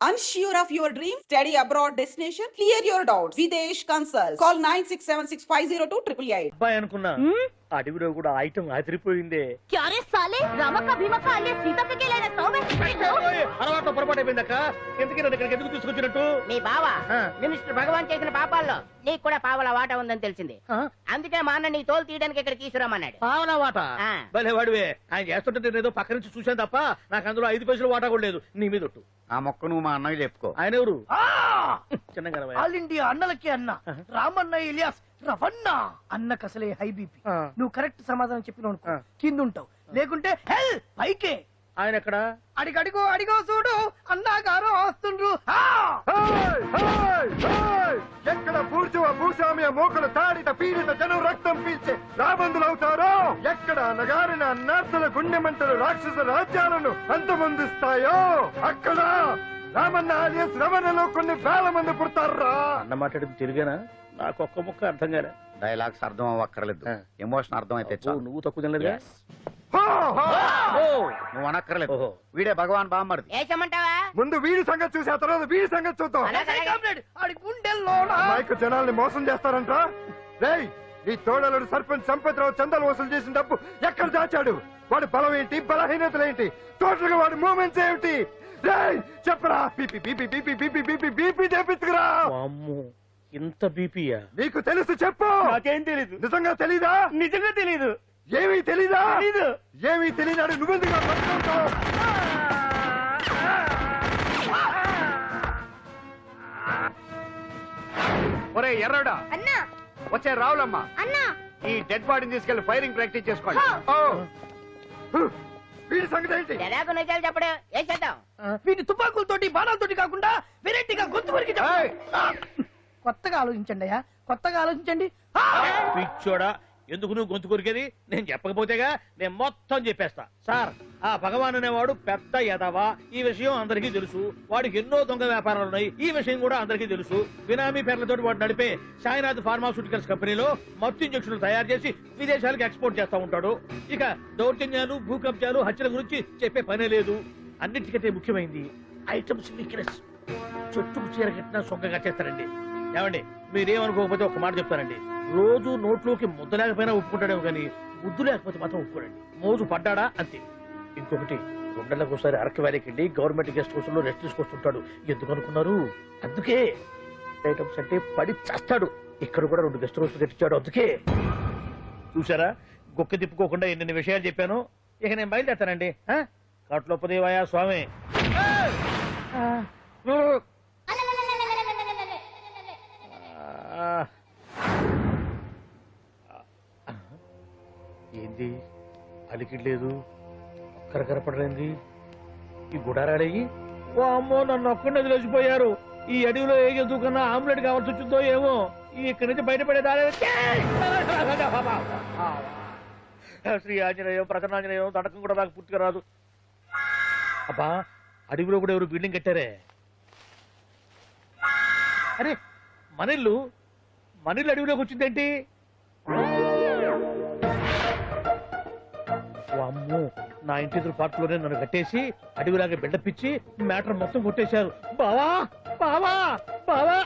Unsure of your dream? Study abroad destination? Clear your doubts. Videsh Consult. Call 9676502888. అబ్బాయి అనుకున్నా అడవిలో కూడా item అదిరిపోయిందే. क्या रे साले रामा का भीमा का alias सीता पे केला तो అలవాటు పొరపాటు అయిపోయిందక్క. ఎందుకు నన్ను ఇక్కడికి ఎందుకు తీసుకొచ్చినట్టు? మీ బావా మినిస్టర్ భగవాన్ చేసిన పాపాల్లో నీకు కూడా పావల వాటా ఉందని తెలిసింది. అందుకే మా అన్న నీ తోలు తీయడానికి ఇక్కడ తీసుకురామన్నాడు. పావలా వాట భలే వాడివే. ఆయన చేస్తుంటే నేను ఏదో పక్క నుంచి చూశాను తప్ప నాకు అందులో 5 పైసలు వాటా కూడా లేదు. నీ మీద ఒట్టు. ఆ మొక్క నువ్వు మా అన్నకి చెప్పుకో. ఆయన ఎవరు? చిన్నగా ఆల్ ఇండియా అన్నలకి అన్న రామన్న ఇలియాస్ రవన్న అన్నకు అసలే హై బీపీ. నువ్వు కరెక్ట్ సమాధానం చెప్పిన కింద ఉంటావు, లేకుంటే హెల్ పైకే. ఆయన ఎక్కడ? అడిగడిగో అడిగో చూడు అన్నగారు వస్తుండ్రు. ఎక్కడ పూర్చువ భూస్వామ్య మోకలు తాడిత పీడిత జనం రక్తం పీల్చే రాబందులవుతారో, ఎక్కడ నగారిన నర్సుల గుండె మంటలు రాక్షస రాజ్యాలను అంతమొందిస్తాయో అక్కడ రామన్న ఆలియస్ రమణలో కొన్ని వేల మంది పుడతారా. అన్న మాట్లాడింది తిరిగానా? నాకు ఒక్క ముక్క అర్థం కాలే. డైలాగ్స్ అర్థం అవ్వక్కర్లేదు, ఎమోషన్ అర్థం అయితే నువ్వు తక్కువ తినలేదుగా? నువ్వు అనక్కర్లేదు. వీడే భగవాన్ బామ్మర్ది. ఏమంటావా? ముందు వీడి సంగతి చూసి ఆ తర్వాత వీడి సంగతి చూద్దాం. మైకు జనాల్ని మోసం చేస్తారంట. రేయ్, నీ తోడలుడు సర్పంచ్ సంపత్రావు చందాలు వసూలు చేసిన డబ్బు ఎక్కడ దాచాడు? వాడి బలం ఏంటి, బలహీనతలేంటి, టోటల్ గా వాడి మూమెంట్స్ ఏమిటి? రేయ్ చెప్పరా. BP BP BP BP BP BP తెప్పించుకురా. ఇంత బీపీయా? నీకు తెలుసు చెప్పు. నాకేం తెలీదు. నిజంగా తెలీదా? నిజంగా తెలీదు. ఏమీ తెలీదా? తెలీదు. ఏమీ తెలియనాడు నువ్వెందుకు పట్టుకుంటావు? ఒరే ఎర్రడా అన్నా వచ్చే రావులమ్మ, అన్నా ఈ డెడ్ బాడీని తీసుకెళ్లి ఫైరింగ్ ప్రాక్టీస్ చేసుకోండి. వీడి సంగతి ఏంటి? ఎలాగో నిజాలు చెప్పడు. ఏం చేద్దాం? వీటి తుపాకులతోటి బాణాలతోటి కాకుండా వెరైటీగా గొంతు వరకు కొత్తగా ఆలోచించండి అయ్యా, కొత్తగా ఆలోచించండి. పిచ్చోడా, ఎందుకు నువ్వు గొంతు కొరికేది? నేను చెప్పకపోతేగా నేను మొత్తం చెప్పేస్తా. సార్, ఆ భగవాన్ అనేవాడు పెద్ద యదవా. ఈ విషయం అందరికీ తెలుసు. వాడికి ఎన్నో దొంగ వ్యాపారాలు ఉన్నాయి. ఈ విషయం కూడా అందరికీ తెలుసు. బినామీ పేర్లతో వాడు నడిపే సాయినాథ్ ఫార్మాస్యూటికల్స్ కంపెనీలో మత్తు ఇంజక్షన్లు తయారు చేసి విదేశాలకు ఎక్స్పోర్ట్ చేస్తా ఉంటాడు. ఇక దౌర్జన్యాలు, భూకబ్జాలు, హత్యల గురించి చెప్పే పనే లేదు. అన్నిటికంటే ముఖ్యమైంది ఐటమ్స్ వీక్నెస్. చుట్టుకు చీర కట్టినా సొంగగా చేస్తారండి. ఏమండి, మీరేమనుకోకపోతే ఒక మాట చెప్తానండి. రోజు నోట్లోకి ముద్ద లేకపోయినా ఒప్పుకుంటాడేమో కానీ ముద్దు లేకపోతే మాత్రం ఒప్పుకోడండి. మోజు పడ్డాడా అంతే. ఇంకొకటి, 2 నెలలకు ఒకసారి అరకు వ్యాలీకి గవర్నమెంట్ గెస్ట్ హౌస్ లో రెస్ట్ తీసుకొస్తుంటాడు. ఎందుకు అనుకున్నారు? అందుకే ఐటమ్స్ అంటే పడి చేస్తాడు. ఇక్కడ కూడా 2 గెస్ట్ హౌస్ కట్టించాడు. అందుకే చూసారా, గొక్క తిప్పుకోకుండా ఎన్ని విషయాలు చెప్పాను. ఇక నేను బయలుదేరుతానండి. కట్లోపదేవాయా స్వామి. ఏంది అలికిడ్లేదు, కరకరపడలేంది ఈ గుడారాడయ్యి? ఓ అమ్మో, నన్ను ఒక్కడిని వదిలేసిపోయారు. ఈ అడవిలో ఏ జంతువుకన్నా ఆమ్లెట్ కావాల్సి వచ్చిందో ఏమో. ఇక్కడి నుంచి బయటపడేదారే. శ్రీ ఆంజనేయం, ప్రసన్నాంజనేయం, తడకం కూడా నాకు పూర్తిగా రాదు. అబ్బా, అడవిలో కూడా ఎవరు బిల్డింగ్ కట్టారే? అరే, మనిల్లు అడవిలోకి వచ్చిందేంటి? అమ్మో, నా ఇంటి ఎదురు పార్కులోనే నన్ను కట్టేసి అడవిలాగా బిడ్డపిచ్చి మ్యాటర్ మొత్తం కొట్టేశారు. బావా బావా బావా.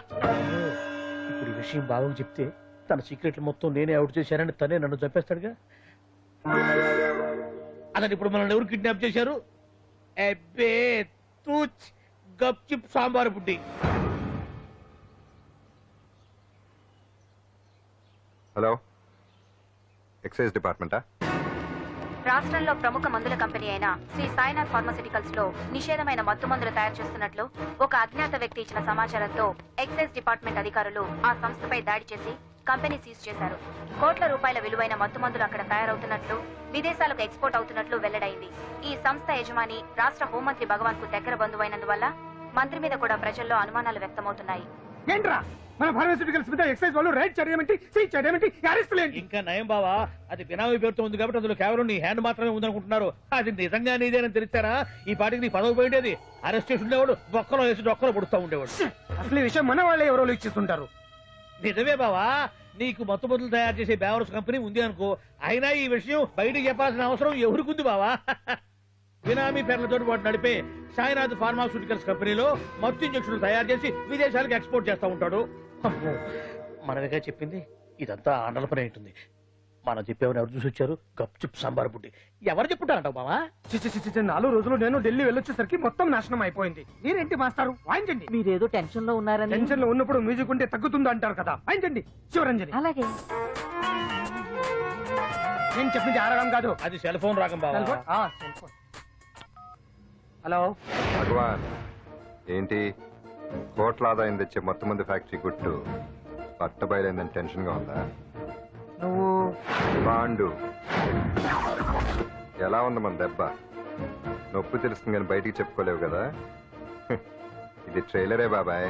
ఇప్పుడు ఈ విషయం బావకు చెప్తే తన సీక్రెట్లు మొత్తం నేనే అవుట్ చేశానని తనే నన్ను చంపేస్తాడుగా. అతను ఇప్పుడు మనల్ని ఎవరు కిడ్నాప్ చేశారు? అబ్బే తూచ్ గప్ చిప్ సాంబార్ బుడ్డి. హలో, ఎక్సైజ్ డిపార్ట్మెంటా? రాష్ట్రంలో ప్రముఖ మందుల కంపెనీ అయిన శ్రీ సాయినాథ్ ఫార్మాస్యూటికల్స్ లో నిషేధమైన మత్తు మందులు తయారు చేస్తున్నట్లు ఒక అజ్ఞాత వ్యక్తి ఇచ్చిన సమాచారంతో ఎక్సైజ్ డిపార్ట్మెంట్ అధికారులు ఆ సంస్థపై దాడి చేసి కంపెనీ సీజ్ చేశారు. కోట్ల రూపాయల విలువైన మత్తు మందులు అక్కడ తయారవుతున్నట్లు, విదేశాలకు ఎక్స్పోర్ట్ అవుతున్నట్లు వెల్లడైంది. ఈ సంస్థ యజమాని రాష్ట్ర హోంమంత్రి భగవాన్ కు దగ్గర బంధువైనందువల్ల మంత్రి మీద కూడా ప్రజల్లో అనుమానాలు వ్యక్తమవుతున్నాయి. ఏంట్రా మన ఫార్మాస్యూటికల్స్ మీద ఎక్సైజ్ వాళ్ళు రైడ్ చేయడమేంటి, సీజ్ చేయడమేంటి, అరెస్ట్ లేండి. ఇంకా నయం బావా, అది బినామీ పేరుతో ఉంది కాబట్టి అందులో కేవలం నీ హ్యాండ్ మాత్రమే ఉందనుకుంటున్నారు. అది నిజంగా నీదేనని తెలిస్తారా ఈ పాటికి నీ పదవి పోయేది. అరెస్ట్ చేసి ఉండేవాడు బొక్కలో వేసి డొక్కలో పుడుతూ ఉండేవాడు. అసలు ఈ విషయం మన వాళ్ళే ఎవరో ఇచ్చిస్తుంటారు. నిజమే బావా, నీకు మత్తు మందులు తయారు చేసే బేవర్స్ కంపెనీ ఉంది అనుకో, అయినా ఈ విషయం బయటకు చెప్పాల్సిన అవసరం ఎవరికుంది బావా? బినామీ పేర్లతో వాటి నడిపే సాయినాథ్ ఫార్మాస్యూటికల్స్ కంపెనీలో మత్తు ఇంజక్షన్లు తయారు చేసి విదేశాలకు ఎక్స్పోర్ట్ చేస్తా ఉంటాడు. అమ్మో, మనమేగా చెప్పింది, ఇదంతా ఆండల పని ఉంటుంది. మనం చెప్పేవని ఎవరు చూసి వచ్చారు? గప్చుప్ సాంబార్ బుడ్డి. ఎవరు చెప్పుంటారంటావు బావా? 4 రోజులు నేను ఢిల్లీ వెళ్ళొచ్చేసరికి మొత్తం నాశనం అయిపోయింది. మీరేంటి మాస్టారు వాయించండి. మీరేదో టెన్షన్ లో ఉన్నారని. టెన్షన్ లో ఉన్నప్పుడు మ్యూజిక్ ఉంటే తగ్గుతుంది అంటారు కదా, వాయించండి శివరంజని. అలాగే. నేను చెప్పింది ఆడడం కాదు. అది సెల్ ఫోన్ రాగం బావా. Cell phone. హలో భగవాన్, ఏంటి కోట్ల ఆదాయం తెచ్చే మొత్తం మంది ఫ్యాక్టరీ గుట్టు పట్ట బయలైందని టెన్షన్ గా ఉందా? నువ్వు బాండు ఎలా ఉంది మన దెబ్బ? నొప్పి తెలుస్తుంది కానీ బయటికి చెప్పుకోలేవు కదా. ఇది ట్రైలరే బాబాయ్,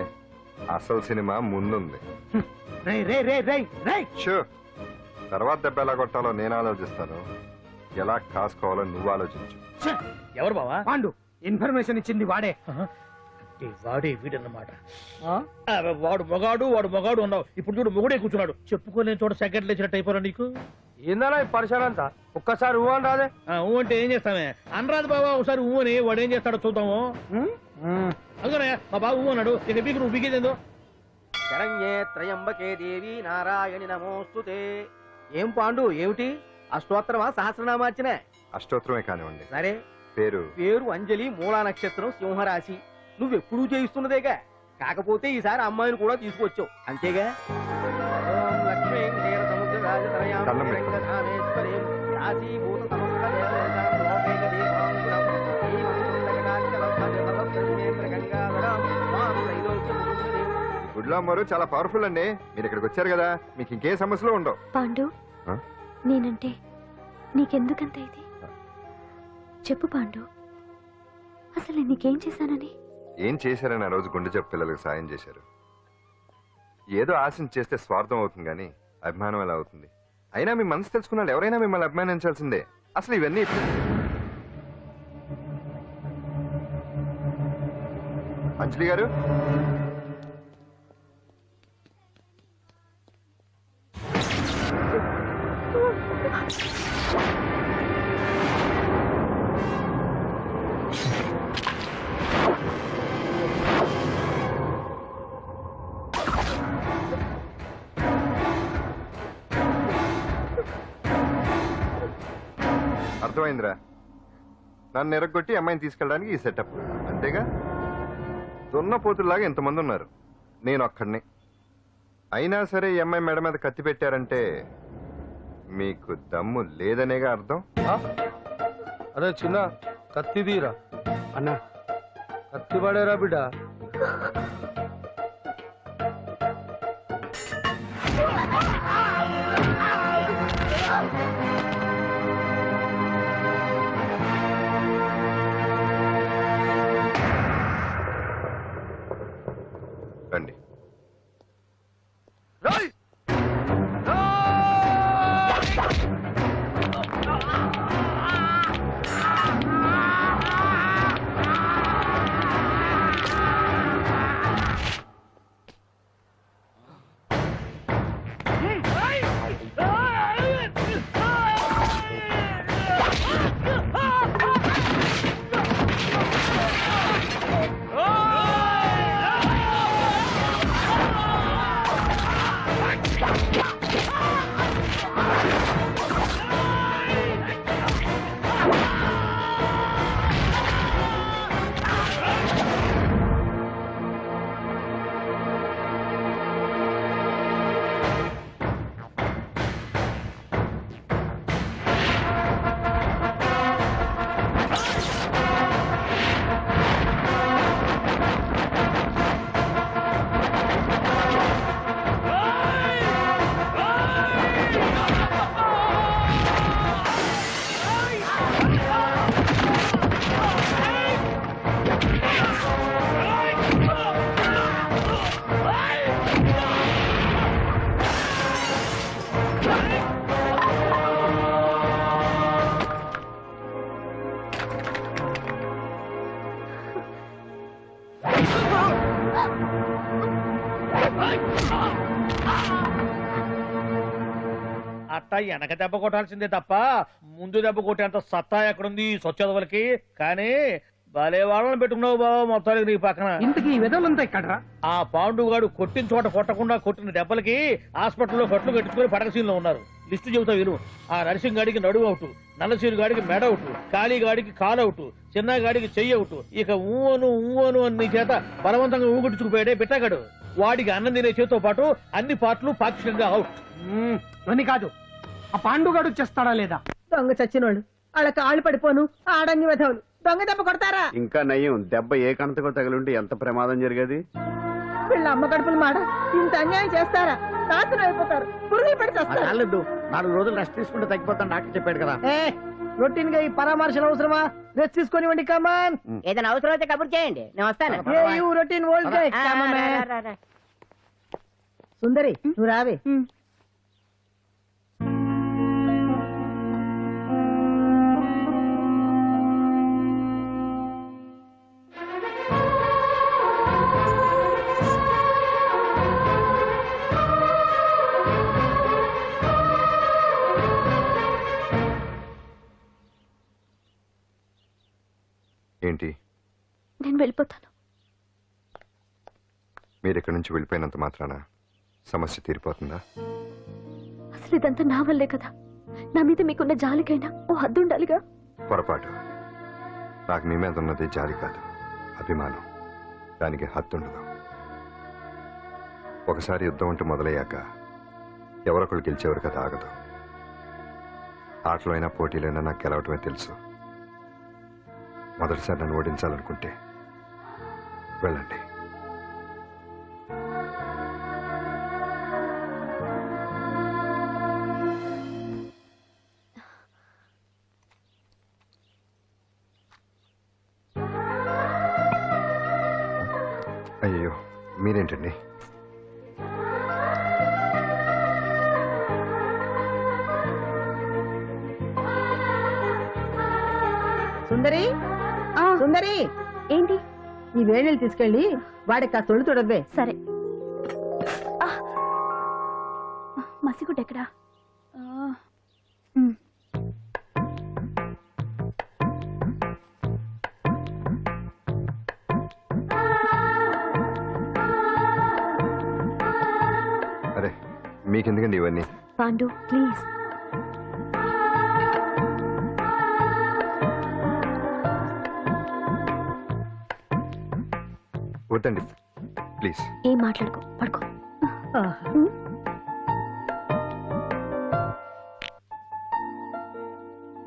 అసలు సినిమా ముందుంది. రే రే రే రే రే షూ, తర్వాత దెబ్బ ఎలా కొట్టాలో నేను ఆలోచిస్తాను, ఎలా కాసుకోవాలో నువ్వు ఆలోచించు. ఎవరు బావా? పాండు ఇన్ఫర్మేషన్ ఇచ్చింది వాడే. అంటే వాడే వీడన్నమాట. వాడు మొగాడు అన్నావు, ఇప్పుడు చూడు మొగుడే కూర్చున్నాడు. చెప్పుకోలేని చోట సెకండ్లు ఇచ్చినట్టు అయిపోరా నీకు. ఏందన్నా ఈ పరిసరం అంతా? ఒక్కసారి ఊ అని రాదే. ఊ అంటే ఏం చేస్తామే? అనరాదు బాబా, ఒకసారి ఊ అని. వాడు ఏం చేస్తాడో చూద్దాము. అందుకనే మా బాబు ఊ అన్నాడు, ఇక బీకి నువ్వు బీకేదేందో. శరణ్యే త్రయంబకే దేవి నారాయణి నమోస్తుతే. ఏం పాండు, ఏమిటి అష్టోత్తరమా సహస్రనామార్చన? అష్టోత్తరమే కానివ్వండి. సరే, పేరు పేరు అంజలి, మూలా నక్షత్రం, సింహరాశి. నువ్వెప్పుడూ చేయిస్తున్నదేగా, కాకపోతే ఈసారి అమ్మాయిని కూడా తీసుకొచ్చావు అంతేగా. ఓం లక్ష్మీం క్షీరసముద్రరాజతనయాం దండం పెట్టు. రంగధామేశ్వరీం రాశీభూత సమస్త దేవతాం లోకైకదీపాంకురం శ్రీమంతులకటాక్షలం భజభవప్రతినేత్రగంగాధరాం మాం త్రైలోక్యముకుంజనీం. గుడ్లో అమ్మవారు చాలా పవర్ఫుల్ అండి. మీరు ఇక్కడికి వచ్చారు కదా, మీకు ఇంకే సమస్యలు ఉండవు. పాండు, ఆ? నేనంటే నీకెందుకంత ఇది? చెప్పు పాండు, అసలు నేను నీకేం చేశానని? ఏం చేశారని ఆ రోజు గుండె చెప్పు పిల్లలకు సాయం చేశారు. ఏదో ఆశించి చేస్తే స్వార్థం అవుతుంది కానీ అభిమానం ఎలా అవుతుంది? అయినా మీ మనసు తెలుసుకున్నాడు ఎవరైనా మిమ్మల్ని అభిమానించాల్సిందే. అసలు ఇవన్నీ అంజలి గారు, అర్థమైందిరా. నన్ను ఎరగొట్టి అమ్మాయిని తీసుకెళ్ళడానికి ఈ సెటప్ అంతేగా? దున్నపోతుల్లాగా ఎంతమంది ఉన్నారు, నేను ఒక్కడిని. అయినా సరే ఈ అమ్మాయి మెడ మీద కత్తి పెట్టారంటే మీకు దమ్ము లేదనేగా అర్థం. అరే చిన్న కత్తి తీరా అన్న, కత్తి పడేరా బిడ్డ. రండి. అట్టా వెనక దెబ్బ కొట్టాల్సిందే తప్ప ముందు దెబ్బ కొట్టేంత సత్తా ఎక్కడుంది ఈ సొచ్చదవలకి. కానీ భలే వాళ్ళని పెట్టుకున్నావు బాబు మొత్తానికి నీ పక్కన. ఇంతకీ ఈ విధంగా ఇక్కడ ఆ పాండుగాడు కొట్టిన చోట కొట్టకుండా కొట్టిన దెబ్బలకి హాస్పిటల్లో కట్లు కట్టించుకుని పడకసీన్లో ఉన్నారు. లిస్టు చెబుతా విను. ఆ నరసింగ్ గాడికి నడువు అవుట్, నల్లసీరు గాడికి మెడ అవుట్, కాళీ గాడికి కాలు అవుట్, చిన్న గాడికి చెయ్యి అవుట్. ఇక ఊవను అని నీ చేత బలవంతంగా ఊగుట్టుకుపోయాడే బిట్టగాడు. వాడికి అన్నం తినే చేతితో పాటు అన్ని పాటలు పాక్షికంగా అవుట్. అని కాదు, ఆ పాండుగాడు చేస్తాడా లేదా? దొంగ చచ్చినోళ్ళు వాళ్ళ కాళ్ళు పడిపోను ఆడంగి విధవులు దొంగ దెబ్బ కొడతారా? ఇంకా నయ్యం, దెబ్బ ఏ కంతకో తగిలింటే ఎంత ప్రమాదం జరిగేది. వీళ్ళ అమ్మ కడుపులు మాట ఇంత అన్యాయం చేస్తారా? నాశనం అయిపోతారు, పురుగులు పడి చేస్తారు. 4 రోజులు రెస్ట్ తీసుకుంటే తగ్గిపోతాను డాక్టర్ చెప్పాడు కదా. రొటీన్ గా ఈ పరామర్శలు అవసరమా? రెస్ట్ తీసుకొని కమాన్. ఏదైనా అవసరం అయితే కబుర్ చేయండి, నేను వస్తాను. రొటీన్ ఓల్డ్ సుందరి నువ్వు రావే. ఏంటి నేను వెళ్ళిపోతాను. మీరు ఇక్కడి నుంచి వెళ్ళిపోయినంత మాత్రాన సమస్య తీరిపోతుందా? అసలు ఇదంతా నా వల్లే కదా. నా మీద మీకున్న జాలికైనా ఓ హద్దు ఉండాలిగా. పొరపాటు. నాకు మీ మీద ఉన్నది జాలి కాదు, అభిమానం. దానికి హద్దుండదు. ఒకసారి యుద్ధం అంటూ మొదలయ్యాక ఎవరొకళ్ళు గెలిచేవారు కదా ఆగదు. ఆటలో అయినా పోటీలైనా నాకు గెలవటమే తెలుసు. మొదటిసారి నన్ను ఓడించాలనుకుంటే వెళ్ళండి. అయ్యో మీరేంటండి? సుందరి సుందరి, ఏంటి? ఈ వేణీలు తీసుకెళ్ళి వాడికి ఆ తొలి తొడవే. సరే. మసిగుడ్డ ఎక్కడా? అరే మీకెందుకండి ఇవన్నీ? పాండు ప్లీజ్. వద్దండి ప్లీజ్. ఏం మాట్లాడుకో, పడుకో.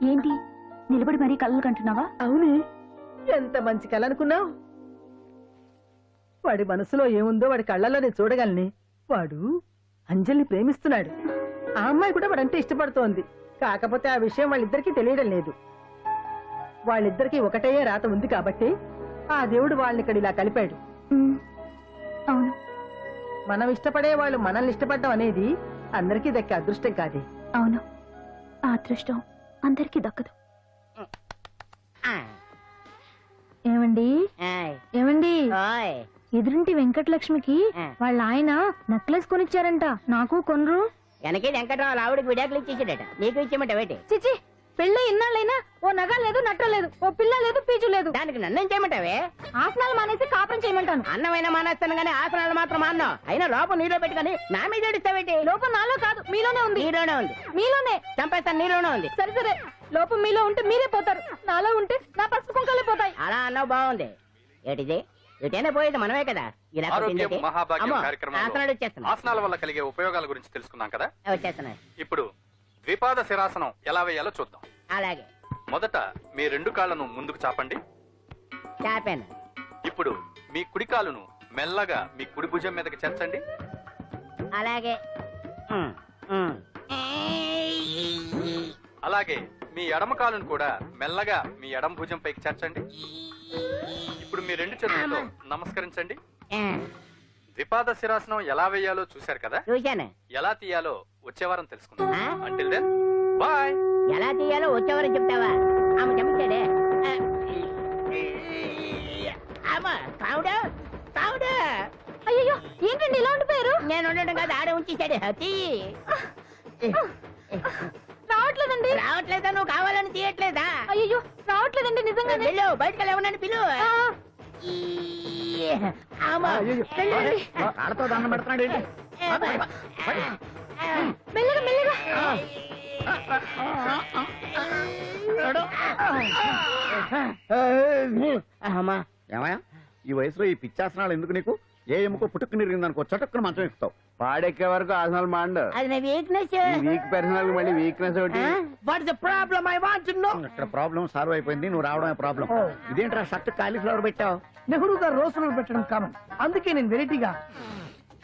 ఏంటి నిలబడి మరీ కళ్ళు కంటున్నావా? అవునే, ఎంత మంచి కళ అనుకున్నావు. వాడి మనసులో ఏముందో వాడి కళ్ళలో నేను చూడగలని. వాడు అంజలిని ప్రేమిస్తున్నాడు. ఆ అమ్మాయి కూడా వాడంటే ఇష్టపడుతోంది. కాకపోతే ఆ విషయం వాళ్ళిద్దరికీ తెలియడం లేదు. వాళ్ళిద్దరికీ ఒకటే రాత ఉంది కాబట్టి ఆ దేవుడు వాళ్ళని ఇక్కడ ఇలా కలిపాడు. అవును, మనం ఇష్టపడే వాళ్ళు మనల్ని ఇష్టపడడం అనేది అందరికీ దక్కే అదృష్టం కాదే. అవును, ఆ అదృష్టం అందరికీ దక్కదు. ఏమండి ఏమండి, ఎదురింటి వెంకటలక్ష్మికి వాళ్ళ ఆయన నెక్లెస్ కొనిచ్చారంట. నాకు కొనరు. వెనకే వెంకట్రావు ఆవిడకి విడాకులు ఇచ్చేసాడట, నీకు ఇచ్చేమంటావేటి? చిచి, పెళ్ళి ఇన్నాళ్ళైనా ఓ నగ లేదు, నట్ట లేదు, ఓ పిల్ల లేదు, పీచు లేదు. దానికి నన్ను ఏం చేయమంటావే? ఆసనాలు మానేసి కాపురం చేయమంటాను. అన్నమైనా మానేస్తాను గానీ ఆసనాలు మాత్రం అన్నావు. అయినా లోపం నీలో పెట్టుకొని నా మీద ఏడుస్తావేటి? లోపం నాలో కాదు, మీలోనే ఉంది. నీలోనే ఉంది. మీలోనే చంపేస్తాను, నీలోనే ఉంది. సరే సరే, లోపం మీలో ఉంటే మీరే పోతారు, నాలో ఉంటే నా పసుపు కుంకాలే పోతాయి. అలా అన్నావు, బాగుంది. ఏటిది? ఎటైనా పోయేది మనమే కదా. ఇలా ఆరోగ్యం కొట్టింది. మహాభాగ్యం అమ్మో, కార్యక్రమంలో ఆసనాలు వచ్చేస్తున్నా ఆసనాల వల్ల కలిగే ఉపయోగాల గురించి తెలుసుకున్నాం కదా. వచ్చేస్తున్నాయి. ఇప్పుడు ద్విపాద శిరాసనం ఎలా వేయాలో చూద్దాం. అలాగే మొదట మీ 2 కాళ్ళను ముందుకు చాపండి. చాపాను. ఇప్పుడు మీ కుడి కాలును మెల్లగా మీ కుడి భుజం మీదకి చేర్చండి. అలాగే అలాగే మీ ఎడమ కాలును కూడా మెల్లగా మీ ఎడమ భుజం పైకి చేర్చండి. ఇప్పుడు మీ 2 చేతులతో నమస్కరించండి. ద్విపాద శిరాసనం ఎలా వేయాలో చూశారు కదా. చూశాను. ఎలా తీయాలో వచ్చే వారం తెలుసుకుందాం. Until then bye. ఎలా తీయాలో వచ్చేవారు చెప్తావా? ఆమె చెప్తాడే. అయ్యో, ఏంటండి ఇలా ఉండిపోయారు? నేను ఉండడం కాదు, ఆడే ఉంచేసాడు. రావట్లేదా? నువ్వు కావాలని తీయట్లేదా? అయ్యో రావట్లేదండి నిజంగానే. వెళ్ళు, బయటకు వెళ్ళవనని పిలు. ఆడతో దండం పెడుతున్నాడు ఏంటి? మెల్లగా మెల్లగా. ఏమయ్యా ఈ వయసులో ఈ పిచ్చాసనాలు ఎందుకు నీకు? ఏ ఎముకో పుట్టుకు నిరిగిందనుకో చటుక్కున మంచం ఎక్కుతావు. పాడెక్కే వరకు ఆసనాలు మాండు. అది నా వీక్నెస్. వీక్ పర్సనల్ మళ్ళీ వీక్నెస్ ఒకటి. What is the problem? I want to know. ఇక్కడ ప్రాబ్లం సాల్వ్ అయిపోయింది, నువ్వు రావడమే ప్రాబ్లం. ఇదేంట్రా షర్ట్ కాలీఫ్లవర్ పెట్టావు? నెహ్రూ గారు రోజ్ ఫ్లవర్ పెట్టడం కామన్, అందుకే నేను వెరైటీగా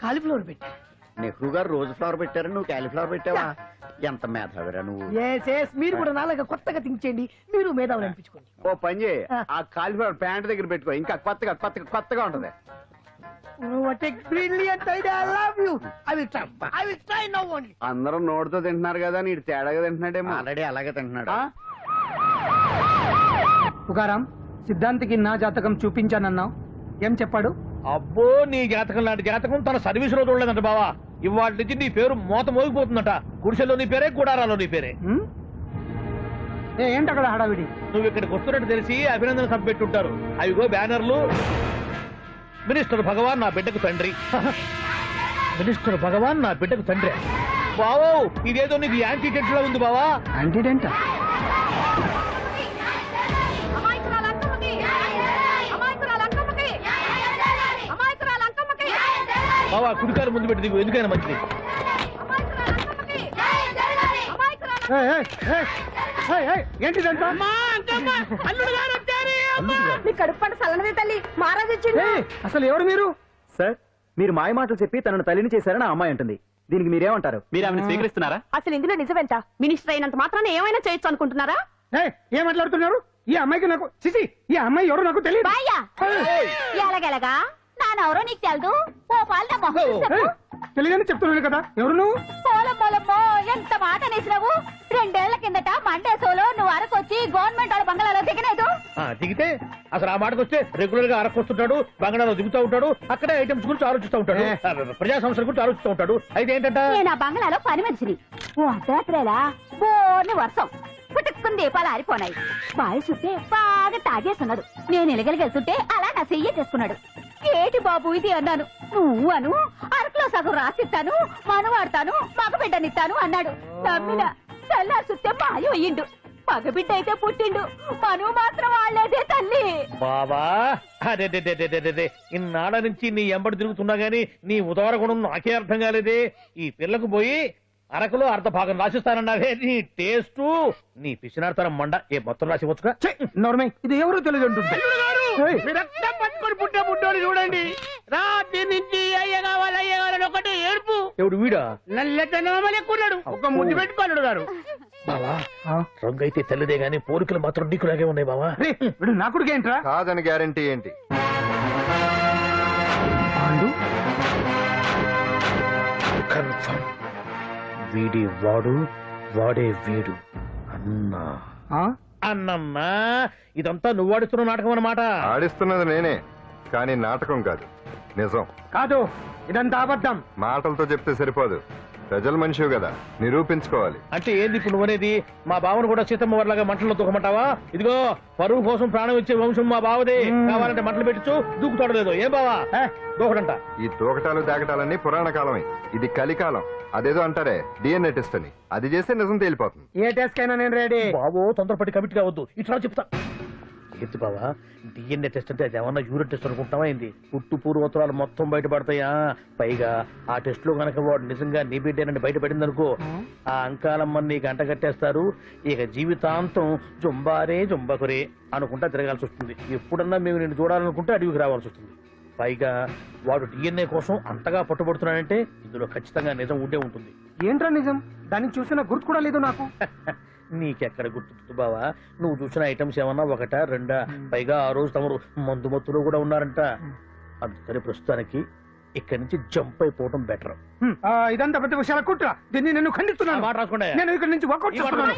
కాలీఫ్లవర్ పెట్టా. నెహ్రూ గారు రోజు ఫ్లవర్ పెట్టారు, నువ్వు కాలీఫ్లవర్ పెట్టావా? ఎంత మేధావిరా నువ్వు. మీరు కూడా నాలాగా కొత్తగా థింక్ చేయండి, మీరు మేధావులు అనిపించుకోండి. ఓ పని చేయి, ఆ కాలీఫ్లవర్ ప్యాంట్ దగ్గర పెట్టుకో, ఇంకా కొత్తగా ఉంటది. What a brilliant idea! I love you. I will try now only. అందరూ నోటితో తింటున్నారు కదా, నీడు తేడాగా తింటున్నాడేమో. ఆల్రెడీ అలాగే తింటున్నాడు. పుకారాం, సిద్ధాంతికి నా జాతకం చూపించానన్నావు, ఏం చెప్పాడు? అబ్బో, నీ జాతకం లాంటి జాతకం తన సర్వీస్ లో చూడలేదంట బావా. ఇవాళ నుంచి నీ పేరు మోత మోగిపోతుందట. గుడిసెలో నీ పేరే, గుడారాలో నీ పేరే. ఏంటి అక్కడ హడావిడి? నువ్వు ఇక్కడికి వస్తున్నట్టు తెలిసి అభినందన సభ పెట్టుంటారు. అవిగో బ్యానర్లు. మినిస్టర్ భగవాన్ నా బిడ్డకు తండ్రి. మినిస్టర్ భగవాన్ నా బిడ్డకు తండ్రి. బావో, ఇదేదో నీకు యాంటీడెంట్ లా ఉంది బావా. యాంటీడెంట్? బావా, కుడికారు ముందు పెట్టి దిగు, ఎందుకైనా మంచిది. ఏంటిదంతా? మీ కడుపు పంట సల్లనది తల్లి, మహారాజు ఇచ్చిండు. అసలు ఎవరు మీరు? సార్, మీరు మాయ మాటలు చెప్పి తనను తల్లిని చేశారని ఆ అమ్మాయి అంటుంది. దీనికి మీరేమంటారు? మీరు ఆమెను స్వీకరిస్తున్నారా? అసలు ఇందులో నిజమేంట? మినిస్టర్ అయినంత మాత్రాన ఏమైనా చేయొచ్చు అనుకుంటున్నారా? ఏం మాట్లాడుతున్నారు? ఈ అమ్మాయికి నాకు చిసి, ఈ అమ్మాయి ఎవరు నాకు తెలియదు. ఎలాగెలగా నానెవరో నీకు తెలదు. ఓ పాలన మొహం చెప్పు. తెలియదని చెప్తున్నాను కదా, ఎవరు నువ్వు? పోలమ్మో, ఎంత మాట అనేసినావు. 2 ఏళ్ల కిందట మండేసోలో నువ్వు అరకొచ్చి గవర్నమెంట్ వాళ్ళ బంగాళాలో దిగలేదు. దిగితే అసలు ఆ మాటకు వస్తే రెగ్యులర్ గా అరకొస్తుంటాడు, బంగాళాలో దిగుతూ ఉంటాడు, అక్కడే ఐటమ్స్ గురించి ఆలోచిస్తూ ఉంటాడు, ప్రజా సమస్యల గురించి ఆలోచిస్తూ ఉంటాడు. అయితే ఏంటంట, నేను ఆ బంగాళాలో పని మనిషిని. ఓ అర్ధరాత్రేలా బోర్ని వర్షం పుట్టుకుని దీపాలు ఆరిపోనాయి. బాయి చుట్టే బాగా తాగేస్తున్నాడు. నేను ఎలగలిగెళ్తుంటే అలా నా చెయ్యి చేసుకున్నాడు. ఏటి బాబు ఇది అన్నాను. నువ్వు అను, అరకులో సగం రాసిస్తాను, మనవాడతాను, మగబిడ్డనిస్తాను అన్నాడు. నమ్మిన తెల్లారి చుట్టే మాయం అయ్యిండు. మగబిడ్డ అయితే పుట్టిండు, మనువు మాత్రం వాళ్ళేదే తల్లి. బాబా అదే ఇన్నాళ్ళ నుంచి నీ ఎంబడి తిరుగుతున్నా గానీ నీ ఉదార గుణం నాకే అర్థం కాలేదే. ఈ పిల్లకు పోయి అరకులో అర్ధ భాగం రాసిస్తానన్నావే, నీ టేస్టు నీ పిచ్చినాడతనం మండ. ఏ మొత్తం రాసివచ్చుగా? నోర్మై, ఇది ఎవరో తెలియదు అంటుంది. పట్టుకొని పుట్టే పుట్టోని చూడండి. రాత్రి నుంచి అయ్య కావాలని ఒకటే ఏడుపు. ఎవడు వీడా? నల్లెట్టనమ్మలు ఎక్కున్నాడు. ఒక ముద్దు పెట్టుకోలేడు గారు. బావా, రంగు అయితే తెల్లదే గానీ పోలికలు మాత్రం నీకులాగే ఉన్నాయి బావా. వీడు నా కొడుకు ఏంట్రా? కాదని గ్యారంటీ ఏంటి? కన్ఫర్మ్, వీడి వాడు, వాడే వీడు. అన్నా అన్నమ్మా, ఇదంతా నువ్వు ఆడిస్తున్న నాటకం అన్నమాట. ఆడిస్తున్నది నేనే, కానీ నాటకం కాదు, నిజం కాదు. ఇదంతా అబద్ధం. మాటలతో చెప్తే సరిపోదు, ప్రజల మనిషివి కదా, నిరూపించుకోవాలి. అంటే ఏంది ఇప్పుడు నువ్వనేది? మా బావను కూడా సీతమ్మ వారిలాగా మంటల్లో దూకమంటావా? ఇదిగో, పరువు కోసం ప్రాణం ఇచ్చే వంశం మా బావదే. కావాలంటే మంటలు పెట్టచ్చు, దూకుతాడు లేదు. ఏం బావా దూకడంట? ఈ తూకటాలు దాకటాలన్నీ పురాణ కాలమే, ఇది కలికాలం. అదేదో అంటారే డిఎన్ఏ టెస్ట్ అని, అది చేస్తే నిజం తేలిపోతుంది. ఏ టెస్ట్ కైనా నేను రెడీ. బాబో, తొందరపడి కమిటీ కావద్దు, ఇట్లా చెప్తా. ఏంటి బావా, డిఎన్ఏ టెస్ట్ అంటే అది ఏమన్నా యూరిన్ టెస్ట్ అనుకుంటావా ఏంది? పుట్టు పూర్వోత్తరాలు మొత్తం బయటపడతాయా? పైగా ఆ టెస్ట్ లో గనక వాడు నిజంగా నీ బిడ్డేనని బయటపడింది అనుకో, ఆ అంకాలమ్మని నీకు అంట కట్టేస్తారు. ఇక జీవితాంతం జుంబారే జుంబకురే అనుకుంటా తిరగాల్సి వస్తుంది. ఎప్పుడన్నా మేము నిన్ను చూడాలనుకుంటే అడవికి రావాల్సి వస్తుంది. పైగా వాడు డిఎన్ఏ కోసం అంతగా పట్టుబడుతున్నాడంటే ఇందులో ఖచ్చితంగా నిజం ఉండే ఉంటుంది. ఏంట్రా నిజం? దాన్ని చూసిన గుర్తు కూడా లేదు నాకు. నీకెక్కడ గుర్తుంది బావా? నువ్వు చూసిన ఐటమ్స్ ఏమన్నా ఒకటా రెండా? పైగా ఆ రోజు తమరు మందు మత్తులో కూడా ఉన్నారంట. అందుకని ప్రస్తుతానికి ఇక్కడి నుంచి జంప్ అయిపోవడం బెటర్. ఇదంతా పెద్ద విషయాల కుట్ర. దీన్ని నేను ఖండిస్తున్నాను. మాట రాసుకోండి. నేను ఇక్కడి నుంచి వర్కౌట్ చేస్తున్నాను.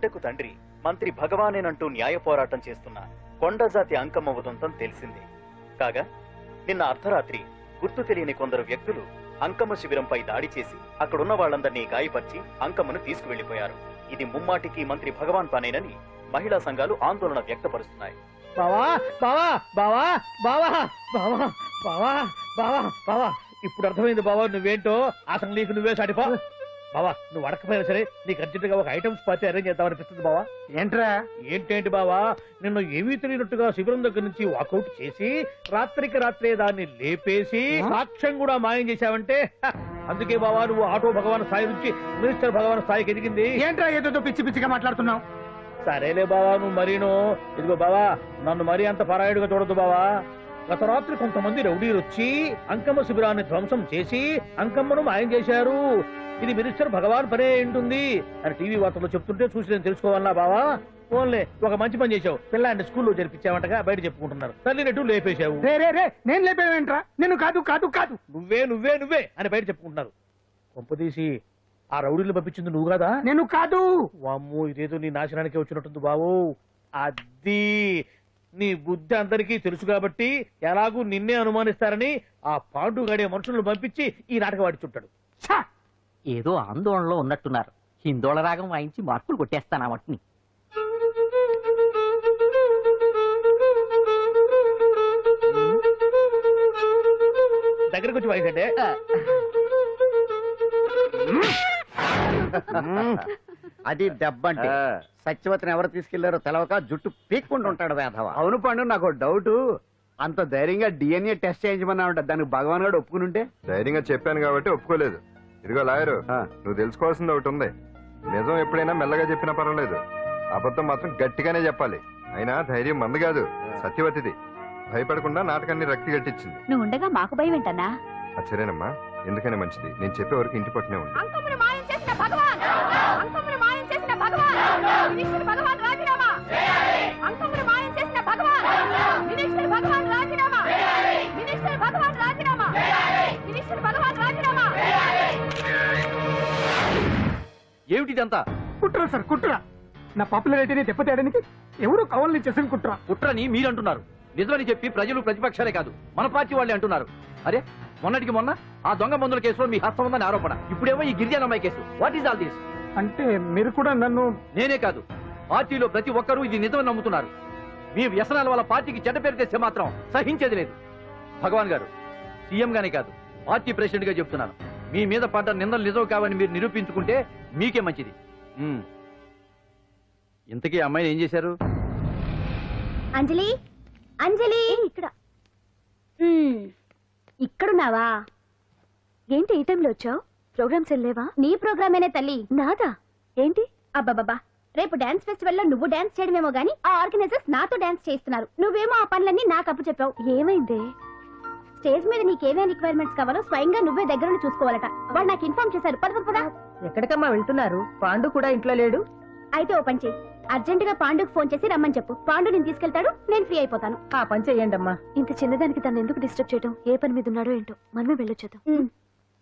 బిడ్డకు తండ్రి మంత్రి భగవానేనంటూ న్యాయ పోరాటం చేస్తున్న కొండజాతి అంకమ్మ ఉదంతం తెలిసింది. కాగా నిన్న అర్ధరాత్రి గుర్తు తెలియని కొందరు వ్యక్తులు అంకమ్మ శిబిరంపై దాడి చేసి అక్కడున్న వాళ్ళందరినీ గాయపరిచి అంకమ్మను తీసుకువెళ్లిపోయారు. ఇది ముమ్మాటికి మంత్రి భగవాన్ పనేనని మహిళా సంఘాలు ఆందోళన వ్యక్తపరుస్తున్నాయి. బావా బావా బావా బావా బావా బావా బావా బావా ఇప్పుడు అర్థమైంది బావా నువ్వేంటో. అసలు నీకు నువ్వే సాటిపో బావా. నువ్వు అడకపోయినా సరే నీకు అర్జెంటుగా ఒక ఐటమ్స్ పార్టీ అరేంజ్ చేద్దామనిపిస్తుంది బావా. ఏంట్రా? ఏంటేంటి బావా, నిన్ను ఏమీ తెలియనట్టుగా శిబిరం దగ్గర నుంచి వాకౌట్ చేసి రాత్రికి రాత్రే దాన్ని లేపేసి సాక్ష్యం కూడా మాయం చేశావంటే అందుకే బావా నువ్వు ఆటో భగవాన్ స్థాయి నుంచి మినిస్టర్ భగవాన్ స్థాయికి ఎదిగింది. ఏంట్రా ఏదో పిచ్చి పిచ్చిగా మాట్లాడుతున్నావు? సరేలే బావా నువ్వు మరీను. ఇదిగో బావా నన్ను మరీ అంత పరాయుడుగా చూడదు బావా. గత రాత్రి కొంతమంది రౌడీలు వచ్చి అంకమ్మ శిబిరాన్ని ధ్వంసం చేసి అంకమ్మను మాయం చేశారు. ఇది మినిస్టర్ భగవాన్ పనే ఉంటుంది అని టీవీ వార్తల్లో చెప్తుంటే చూసి నేను తెలుసుకోవాలా బావా. ఓన్లే ఒక మంచి పని చేశావు, పిల్లాన్ని స్కూల్లో జరిపించావంటగా బయట చెప్పుకుంటున్నారు. తల్లినట్టు లేపేశావు. నేను లేపేవేంట్రా? నేను కాదు కాదు కాదు నువ్వే నువ్వే నువ్వే అని బయట చెప్పుకుంటున్నారు. కొంపదీసి ఆ రౌడీలు పంపించింది నువ్వు కదా? నేను కాదు. వామ్మో ఇదేదో నీ నాశనానికి వచ్చినట్టుంది బావు. అది నీ బుద్ధి అందరికీ తెలుసు కాబట్టి ఎలాగూ నిన్నే అనుమానిస్తారని ఆ పాండుగాడే మనుషులను పంపించి ఈ నాటకం వాడిచుంటాడు. ఏదో ఆందోళనలో ఉన్నట్టున్నారు. హిందోళ రాగం వాయించి మార్కులు కొట్టేస్తాను ఆ మట్టిని. దగ్గరకు వచ్చి వాయించండి. అది దెబ్బంటే. సత్యవతిని ఎవరు తీసుకెళ్లారో తెలవక జుట్టు పీక్కుంటూ ఉంటాడు వేధవ. అవును పండు, నాకు డౌట్. అంత ధైర్యంగా డిఎన్ఏ టెస్ట్ చేయించమన్నా ఉంటా. దానికి భగవాన్ గారు ఒప్పుకునుంటే. ధైర్యంగా చెప్పాను కాబట్టి ఒప్పుకోలేదు. ఇదిగో లాయరు, నువ్వు తెలుసుకోవాల్సింది ఒకటి ఉంది. నిజం ఎప్పుడైనా మెల్లగా చెప్పినా పర్వాలేదు, అబద్ధం మాత్రం గట్టిగానే చెప్పాలి. అయినా ధైర్యం మంది కాదు, సత్యవతిది. భయపడకుండా నాటకాన్ని రక్తి గట్టించింది. నువ్వు ఉండగా మాకు భయం ఏంటన్నా? సరేనమ్మా, ఎందుకైనా మంచిది. నేను చెప్పే వరకు ఇంటి పట్టునే ఉంది. అంకమ్మను మాయం చేసిన భగవాన్! అంకమ్మను మాయం చేసిన భగవాన్! మినిస్టర్ భగవాన్ రాజీనామా! అంకమ్మను మాయం చేసిన భగవాన్! మినిస్టర్ భగవాన్ రాజీనామా! మినిస్టర్ భగవాన్ రాజీనామా! మినిస్టర్ భగవాన్ రాజీనామా! ఏమిటిదంతా? కుట్ర సార్, కుట్ర. నా పాపులారిటీని దెబ్బతేయడానికి ఎవరు కవల్ని చేసిన కుట్ర. కుట్రని మీరంటున్నారు. నిజమని చెప్పి ప్రజలు ప్రతిపక్షాలే కాదు మన పార్టీ వాళ్ళే అంటున్నారు. అరే మొన్నటికి మొన్న ఆ దొంగ మందుల కేసులో మీ హస్తం ఉందని ఆరోపణ. ఇప్పుడేమో ఈ గిరిజనమ్మాయి case. What is all this? అంటే మీరు కూడా నన్ను... నేనే కాదు, పార్టీలో ప్రతి ఒక్కరూ ఇది నిజమని నమ్ముతున్నారు. మీ వ్యసనాల వల్ల పార్టీకి చెడ్డ పేరు తెస్తే మాత్రం సహించేది లేదు. భగవాన్ గారు, సీఎం గానే కాదు పార్టీ ప్రెసిడెంట్ గా చెప్తున్నాను. మీ మీద పడ్డ నిందలు నిజం కావని మీరు నిరూపించుకుంటే మీకే మంచిది. ఇంతకీ అమ్మాయిని ఏం చేశారు? అంజలి, అంజలి, ఇక్కడ ఇక్కడున్నావా? ఏంటి ఈ టైంలో వచ్చావు? ప్రోగ్రామ్స్ వెళ్ళేవా? నీ ప్రోగ్రామేనే తల్లి. నాదా? ఏంటి? అబ్బాబాబా, రేపు డాన్స్ ఫెస్టివల్ లో నువ్వు డాన్స్ చేయడమేమో గానీ ఆ ఆర్గనైజర్స్ నాతో డాన్స్ చేస్తున్నారు. నువ్వేమో ఆ పనులన్నీ నాకు అప్పు చెప్పావు. ఏమైంది? స్టేజ్ మీద నీకేమేం రిక్వైర్మెంట్స్ కావాలో స్వయంగా నువ్వే దగ్గర నుండి చూసుకోవాలట. వాళ్ళు నాకు ఇన్ఫార్మ్ చేశారు. పద. ఎక్కడికమ్మా వెళ్తున్నారు? పాండు కూడా ఇంట్లో లేడు. అయితే ఓ పని చెయ్యి, అర్జెంట్ గా పాండుకు ఫోన్ చేసి రమ్మని చెప్పు. పాండు నేను తీసుకెళ్తాడు, నేను ఫ్రీ అయిపోతాను. ఆ పని చెయ్యండి అమ్మా. ఇంత చిన్నదానికి తను ఎందుకు డిస్టర్బ్ చేయడం? ఏ పని మీద ఉన్నాడో ఏంటో, మనమే వెళ్ళొచ్చేద్దాం.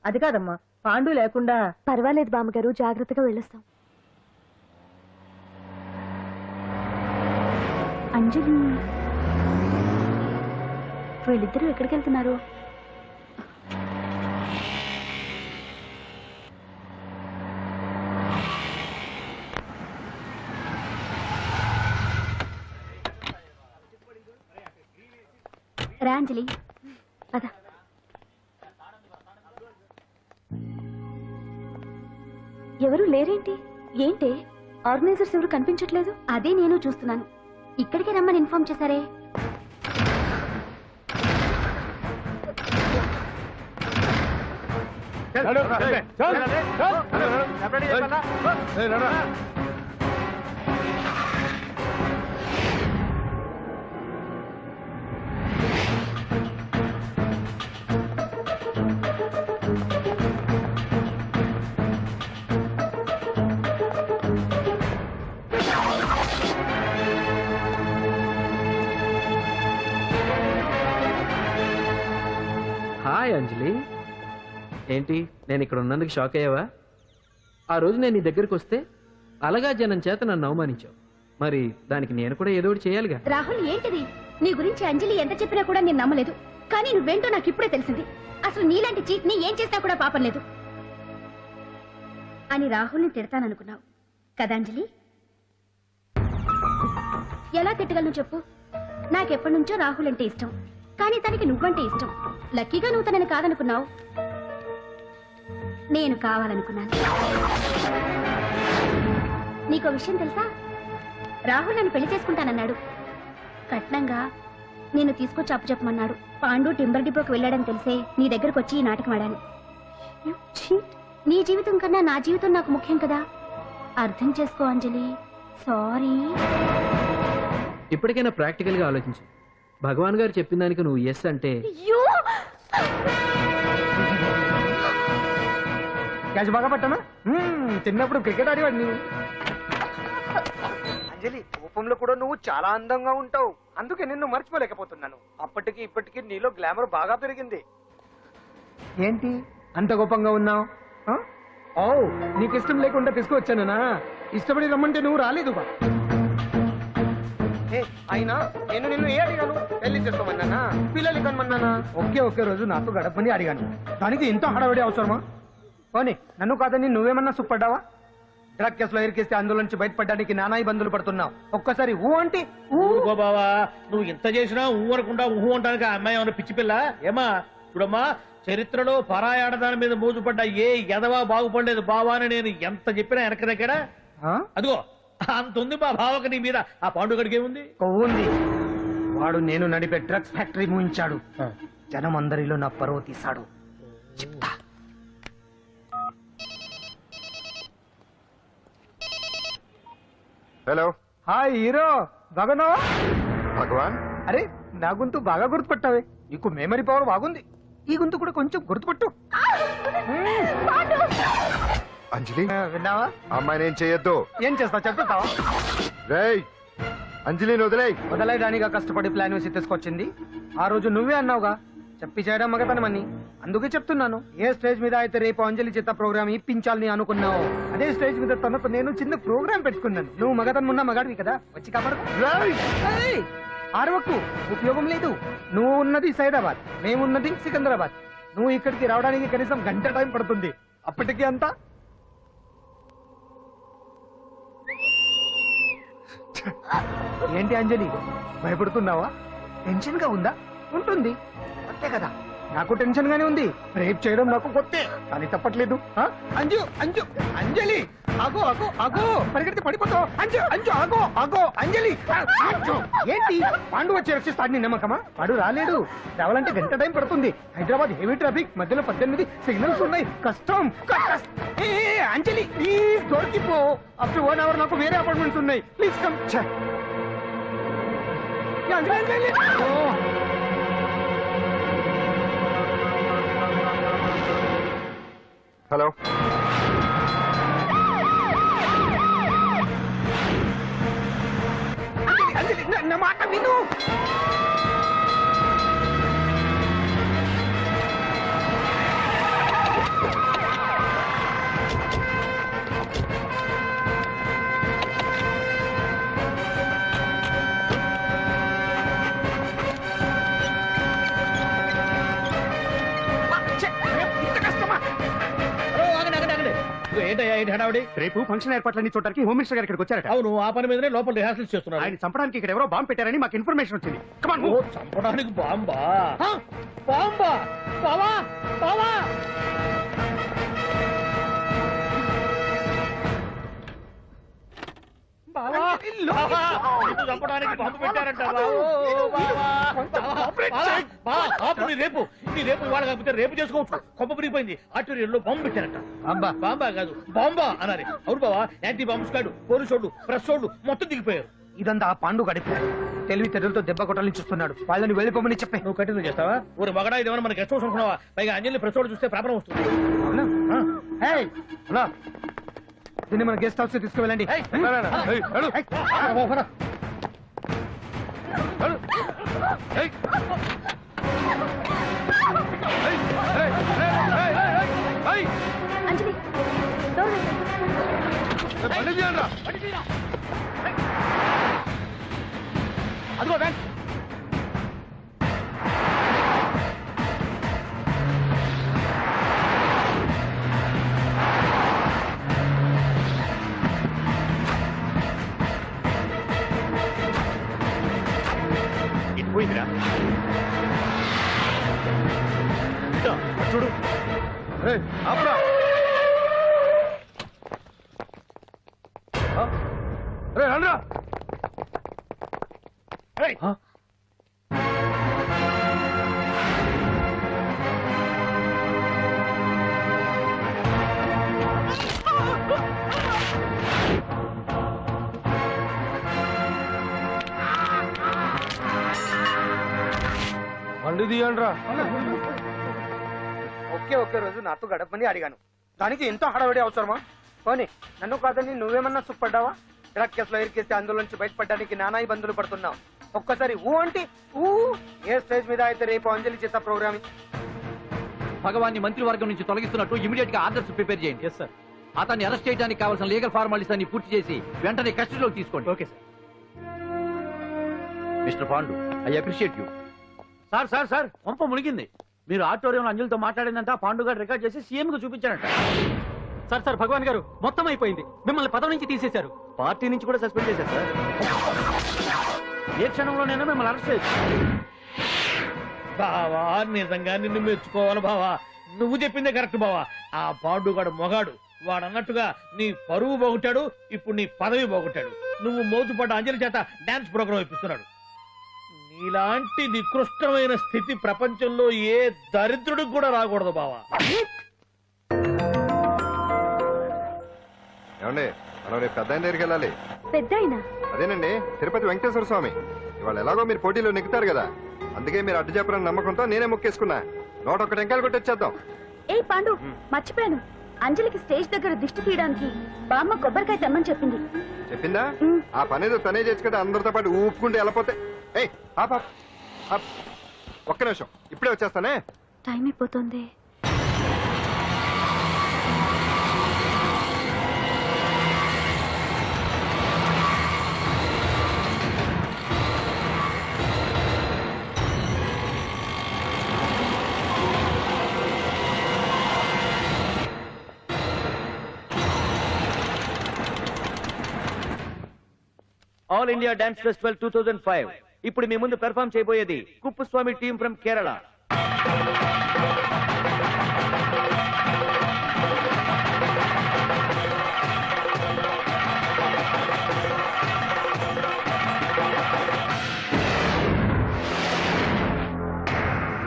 అది కాదమ్మా, పాండు లేకుండా... పర్వాలేదు బామ్మగారు, జాగ్రత్తగా వెళ్ళొస్తాం. అంజలి, వీళ్ళిద్దరూ ఎక్కడికి వెళ్తున్నారు? రాంజలి, అదా ఎవరు లేరేంటి? ఏంటి ఆర్గనైజర్స్ ఎవరు కనిపించట్లేదు? అదే నేను చూస్తున్నాను. ఇక్కడికే రమ్మని ఇన్ఫార్మ్ చేశారే. హాయ్ అంజలి, ఏంటి నేను ఇక్కడ ఉన్నందుకు షాక్ అయ్యావా? ఆ రోజు నేను నీ దగ్గరికి వస్తే అలగా జనం చేత నన్ను అవమానించావు. మరి దానికి నేను కూడా ఏదో ఒకటి చేయాలిగా. రాహుల్ ఏంటిది? నీ గురించి అంజలి ఎంత చెప్పినా కూడా నేను నమ్మలేదు. కానీ నువ్వేంటో నాకు ఇప్పుడే తెలిసింది. అసలు నీలాంటి చీట్ ని ఏం చేసినా కూడా పాపం లేదు అని రాహుల్ని తిడతాననుకున్నావు కదా అంజలి? ఎలా తిట్టగలను చెప్పు? నాకెప్పటి నుంచో రాహుల్ అంటే ఇష్టం, కానీ తనకి నువ్వంటే ఇష్టం. లక్కీగా నువ్వు తనని కాదనుకున్నావు, నేను కావాలనుకున్నాను. నీకో విషయం తెలుసా? రాహుల్ నన్ను పెళ్లి చేసుకుంటానన్నాడు. కట్నంగా నేను తీసుకొచ్చి అప్పు చెప్పమన్నాడు. పాండు టింబర్ డిపోకి వెళ్ళాడని తెలిసే నీ దగ్గరకు వచ్చి ఈ నాటకం ఆడాను. You cheat. నీ జీవితం కన్నా నా జీవితం నాకు ముఖ్యం కదా, అర్థం చేసుకో అంజలి. సారీ. ఇప్పటికైనా ప్రాక్టికల్ గా ఆలోచించు. భగవాన్ గారు చెప్పిన దానికి నువ్వు ఎస్ అంటే క్యాచ్ బాగా పట్టానా? చిన్నప్పుడు క్రికెట్ ఆడేవాడిని. అంజలి, కోపంలో కూడా నువ్వు చాలా అందంగా ఉంటావు, అందుకే నిన్ను మర్చిపోలేకపోతున్నాను. అప్పటికి ఇప్పటికి నీలో గ్లామర్ బాగా పెరిగింది. ఏంటి అంత కోపంగా ఉన్నావు? ఓ, నీకు ఇష్టం లేకుండా తీసుకువచ్చానా? ఇష్టపడి రమ్మంటే నువ్వు రాలేదు. అయినా నేను నిన్ను ఏ అడిగాను? పెళ్లి చేసుకోమన్నానా, పిల్లలు కనమన్నానా? ఒకే రోజు నాతో గడపని అడిగాను, దానికి ఇంత హడావిడి అవసరమా? పోనీ నన్ను కాదని నువ్వేమన్నా సుప్పడ్డావా? డ్రగ్ కేసులో ఇరికిస్తే అందులో నుంచి బయటపడడానికి నానా ఇబ్బందులు పడుతున్నావు. ఒక్కసారి ఊ అంటే ఊరుకో బావా, నువ్వు ఇంత చేసినా ఊ అనకుండా ఊహు అంటానికి ఆ అమ్మాయి ఏమన్నా పిచ్చి పిల్ల? ఏమా చూడమ్మా, చరిత్రలో పరాయాడదాని మీద మోజుపడ్డ ఏ ఎదవా బాగుపడలేదు బావా అని నేను ఎంత చెప్పినా వెనక దగ్గర అదిగో అంత ఉంది మా బావకి నీ మీద. ఆ పాండుగడికి ఏముంది? కొవ్వుంది. వాడు నేను నడిపే డ్రగ్స్ ఫ్యాక్టరీ మూయించాడు. జనం అందరిలో నా పరువు తీశాడు. చెప్తా. హలో. హాయ్ హీరో, బాగున్నావా? భగవాన్. అరే, నా గొంతు బాగా గుర్తుపట్టావే. నీకు మెమరీ పవర్ బాగుంది. ఈ గొంతు కూడా కొంచెం గుర్తుపట్టు. అంజలి, విన్నావా? అమ్మాయి ఏం చేయొద్దు. ఏం చేస్తావు చెప్తావా? రేయ్, అంజలిని వదిలేయ్. వదలయడానిగా కష్టపడి ప్లాన్ వేసి తీసుకొచ్చింది. ఆ రోజు నువ్వే అన్నావుగా చెప్పి చేయడం మగతనమని. అందుకే చెప్తున్నాను, ఏ స్టేజ్ మీద అయితే రేపు అంజలి చేత ప్రోగ్రామ్ ఇప్పించాలని అనుకున్నావు, అదే స్టేజ్ మీద తనకు నేను చిన్న ప్రోగ్రామ్ పెట్టుకున్నాను. నువ్వు మగతనం ఉన్న మగాడివి కదా, వచ్చి కాపాడు. ఆరవకు, ఉపయోగం లేదు. నువ్వు ఉన్నది సైదాబాద్, మేమున్నది సికింద్రాబాద్. నువ్వు ఇక్కడికి రావడానికి కనీసం గంట టైం పడుతుంది. అప్పటికి అంతా ఏంటి అంజలి, భయపడుతున్నావా? టెన్షన్ గా ఉందా? ఉంటుంది అంతే కదా, నాకు టెన్షన్ గానే ఉంది. రేప్ చేయడం నాకు కొత్తే, కానీ తప్పట్లేదు. అంజు అంజు అంజలి, ఆగో ఆగో ఆగో, పరిగెడితే పడిపోతావు. అంజు అంజు ఆగో ఆగో అంజలి. అంజు, ఏంటి పాండు వచ్చి రక్షిస్తాడు నీ నమ్మకమా? వాడు రాలేడు. రావాలంటే గంట టైం పడుతుంది. హైదరాబాద్ హెవీ ట్రాఫిక్, మధ్యలో 18 సిగ్నల్స్ ఉన్నాయి, కష్టం. అంజలి ప్లీజ్ దొరికిపో. ఆఫ్టర్ 1 hour నాకు వేరే అపార్ట్మెంట్స్ ఉన్నాయి. Please come. Anjali hello. నా మాట విను. రేపు ఫంక్షన్ ఏర్పాట్లన్నీ చూడడానికి హోమ్ మినిస్టర్ గారు ఇక్కడికి వచ్చారట. అవును, ఆ పని మీదనే లోపల రిహార్సల్స్ చేస్తున్నారు. ఆయన చంపడానికి ఇక్కడ ఎవరో బాంబు పెట్టారని మాకు ఇన్ఫర్మేషన్ వచ్చింది. చంపడానికి బాంబా? బాంబా? బావా బావా, చంపడానికి బాంబు పెట్టారంట. రేపు ఇవాళ కాకపోతే రేపు చేసుకోవచ్చు. కొమ్మ పిరిగిపోయింది. ఆర్టీరియల్లో బాంబు పెట్టారంట. బాంబా కాదు, బాంబా అనాలి. అవును బావా, యాంటీ బాంబు స్క్వాడ్, పోలీసు వాళ్ళు, ప్రెస్ వాళ్ళు మొత్తం దిగిపోయారు. ఇదంతా ఆ పాండు గడిపారు. తెలివి తెరులతో దెబ్బ కొట్టాలని చూస్తున్నాడు. వాళ్ళని వెళ్ళిపోమని చెప్పి నువ్వు కంటిన్యూ చేస్తావా? ఊరు మగడా ఇదేమన్నా మనకి గెస్ట్ హౌస్ అనుకున్నావా? పైగా అంజలి ప్రెస్ వాళ్ళు చూస్తే ప్రాబ్లం వస్తుంది. దీన్ని మన గెస్ట్ హౌస్ తీసుకువెళ్ళండి. అంజలి అదిగో వ్యాన్. ఇది పోయిందిరా. చూడు ఆపురా. రే రండ్రా. బండి తీయండిరా. ఒకే రోజు నాతో గడపని అడిగాను, దానికి ఎంతో హడావిడి అవసరమా? పోనీ నన్ను కాదని నువ్వేమన్నా సుప్పడ్డావా? డ్రగ్ కేసులో ఇరికేస్తే అందులోంచి బయటపడడానికి నానా ఇబ్బందులు పడుతున్నావు. ఒక్కసారి ఊ అంటే ఊ. ఏ స్టేజ్ మీద అయితే రేపు అంజలి చేత ప్రోగ్రామింగ్. భగవాన్ని మంత్రివర్గం నుంచి తొలగిస్తున్నట్టు ఇమీడియట్ గా ఆర్డర్స్ ప్రిపేర్ చేయండి. సార్, అతన్ని అరెస్ట్ చేయడానికి కావాల్సిన లీగల్ ఫార్మాలిటీస్ అన్ని పూర్తి చేసి వెంటనే కస్టడీలోకి తీసుకోండి. Okay sir. Mister Pandu, I appreciate you. Sir sir sir పంప మునిగింది. మీరు ఆడిటోరియంలో అంజలితో మాట్లాడిందంతా పాండు గారు రికార్డ్ చేసి సీఎం కు చూపించారంట. సార్ సార్ భగవాన్ గారు మొత్తం అయిపోయింది. మిమ్మల్ని పదవి నుంచి తీసేశారు. పార్టీ నుంచి కూడా సస్పెండ్ చేశారు సార్. ఏ క్షణంలోనైనా మిమ్మల్ని అరెస్ట్ చేయొచ్చు. బావా నిజంగా నిన్ను మెచ్చుకోవాలి బావా. నువ్వు చెప్పిందే కరెక్ట్ బావా. ఆ పాండుగాడు మొగాడు. వాడు అన్నట్టుగా నీ పరువు పోగొట్టాడు, ఇప్పుడు నీ పదవి పోగొట్టాడు. నువ్వు మోజుపడ్డ అంజలి చేత డాన్స్ ప్రోగ్రాం ఇప్పిస్తున్నాడు. నీలాంటి నికృష్టమైన స్థితి ప్రపంచంలో ఏ దరిద్రుడికి కూడా రాకూడదు బావా. ఏమండి, మనం రేపు పెద్ద ఆయన దగ్గరికి వెళ్ళాలి. పెద్దాయనా? అదేనండి, తిరుపతి వెంకటేశ్వర స్వామి. ఇవాళ ఎలాగో మీరు పోటీలో నెగ్గుతారు కదా, అందుకే మీరు అడ్డు చెప్పరని నమ్మకంతో నేనే మొక్కేసుకున్నా. 101 టెంకాయలు కొట్టొచ్చేద్దాం. ఏ పాండు, మర్చిపోయాను. అంజలికి స్టేజ్ దగ్గర దిష్టి తీయడానికి బామ్మ కొబ్బరికాయ తెమ్మని చెప్పింది. చెప్పిందా? ఆ పనేదో తనే చేసుకుంటే అందరితో పాటు ఊపుకుంటే వెళ్ళపోతే. ఏయ్ ఆపా, ఒక్క నిమిషం, ఇప్పుడే వచ్చేస్తానే. టైం అయిపోతుంది. All India dance festival 2005. ఇప్పుడు మీ ముందు పెర్ఫార్మ్ చేయబోయేది కుప్పుస్వామి టీం ఫ్రమ్ కేరళ.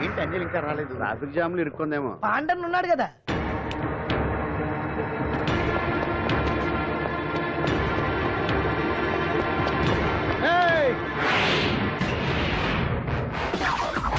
ఏంటి అంజలి ఇంకా రాలేదు? ట్రాఫిక్ జామ్ లో ఇరుక్కుందేమో. పాండన్ ఉన్నాడు కదా.